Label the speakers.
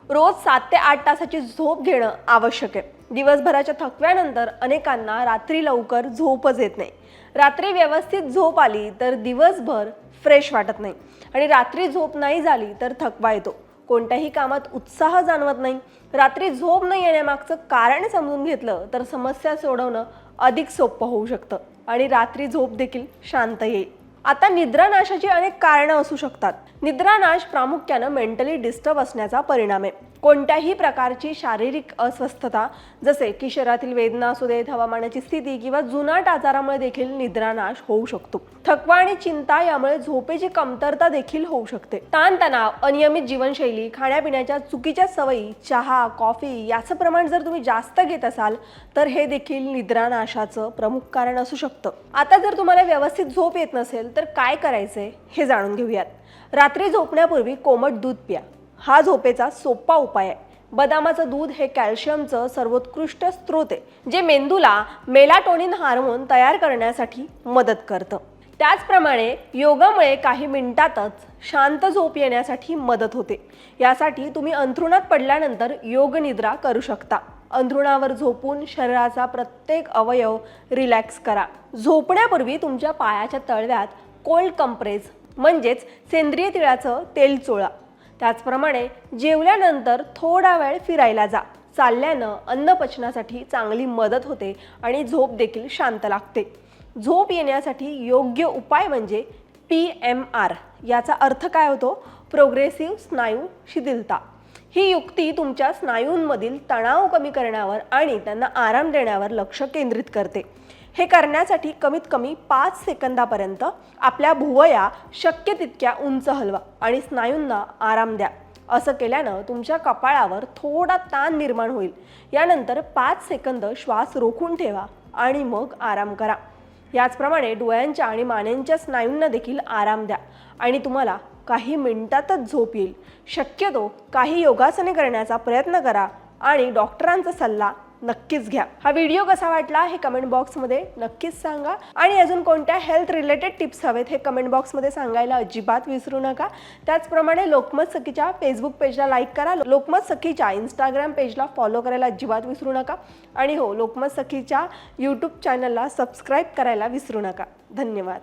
Speaker 1: रोज 7 ते 8 तासाची झोप घेणं आवश्यक आहे. दिवसभराच्या थकव्यानंतर अनेकांना रात्री लवकर झोपच येत नाही. रात्री व्यवस्थित झोप आली तर दिवसभर फ्रेश वाटत नाही आणि रात्री झोप नाही झाली तर थकवा येतो. कोणत्याही कामात उत्साह जाणवत नाही. रात्री झोप न येण्यामागचं कारण समजून घेतलं तर समस्या सोडवणं अधिक सोपं होऊ शकतं आणि रात्री झोप देखील शांत येईल. आता निद्रानाशाची अनेक कारणं असू शकतात. निद्रानाश प्रामुख्याने मेंटली डिस्टर्ब असण्याचा परिणाम आहे. कोणत्याही प्रकारची शारीरिक अस्वस्थता जसे की शरीरातील वेदना असू देत, हवामानाची स्थिती किंवा जुनाट आजारामुळे देखील निद्रानाश होऊ शकतो. थकवा आणि चिंता यामुळे झोपेची कमतरता देखील होऊ शकते. ताणतणाव, अनियमित जीवनशैली, खाण्यापिण्याच्या चुकीच्या सवयी, चहा, कॉफी याचं प्रमाण जर तुम्ही जास्त घेत असाल तर हे देखील निद्रानाशाचं प्रमुख कारण असू शकतं. आता जर तुम्हाला व्यवस्थित झोप येत नसेल तर काय करायचंय हे जाणून घेऊयात. रात्री झोपण्यापूर्वी कोमट दूध प्या. हा झोपेचा सोपा उपाय आहे. बदामाचं दूध हे कॅल्शियमचं सर्वोत्कृष्ट स्रोत आहे, जे मेंदूला मेलाटोनिन हार्मोन तयार करण्यासाठी मदत करतं. त्याचप्रमाणे योगामुळे काही मिनिटातच शांत झोप येण्यासाठी मदत होते. यासाठी तुम्ही अंथरुणात पडल्यानंतर योग निद्रा करू शकता. अंथरुणावर झोपून शरीराचा प्रत्येक अवयव रिलॅक्स करा. झोपण्यापूर्वी तुमच्या पायाच्या तळव्यात कोल्ड कंप्रेस म्हणजेच सेंद्रिय तिळाचं तेल चोळा. त्याचप्रमाणे जेवल्यानंतर थोडा वेळ फिरायला जा. चालल्यानं अन्न पचनासाठी चांगली मदत होते आणि झोप देखील शांत लागते. झोप येण्यासाठी योग्य उपाय म्हणजे PMR. याचा अर्थ काय होतो? प्रोग्रेसिव्ह स्नायू शिथिलता. ही युक्ती तुमच्या स्नायूंमधील तणाव कमी करण्यावर आणि त्यांना आराम देण्यावर लक्ष केंद्रित करते. हे करण्यासाठी कमीत कमी 5 सेकंदापर्यंत आपल्या भुवया शक्य तितक्या उंच हलवा आणि स्नायूंना आराम द्या. असं केल्यानं तुमच्या कपाळावर थोडा ताण निर्माण होईल. यानंतर 5 सेकंद श्वास रोखून ठेवा आणि मग आराम करा. याचप्रमाणे डोळ्यांच्या आणि मानेंच्या स्नायूंना देखील आराम द्या आणि तुम्हाला काही मिनिटातच झोप येईल. शक्यतो काही योगासने करण्याचा प्रयत्न करा आणि डॉक्टरांचा सल्ला नक्कीच घ्या. हा व्हिडिओ कसा वाटला हे कमेंट बॉक्समध्ये नक्कीच सांगा आणि अजून कोणत्या हेल्थ रिलेटेड टिप्स हवेत हे कमेंट बॉक्समध्ये सांगायला अजिबात विसरू नका. त्याचप्रमाणे लोकमत सखीच्या फेसबुक पेजला लाईक करा. लोकमत सखीच्या इंस्टाग्राम पेजला फॉलो करायला अजिबात विसरू नका आणि हो, लोकमत सखीच्या यूट्यूब चॅनलला सबस्क्राईब करायला विसरू नका. धन्यवाद.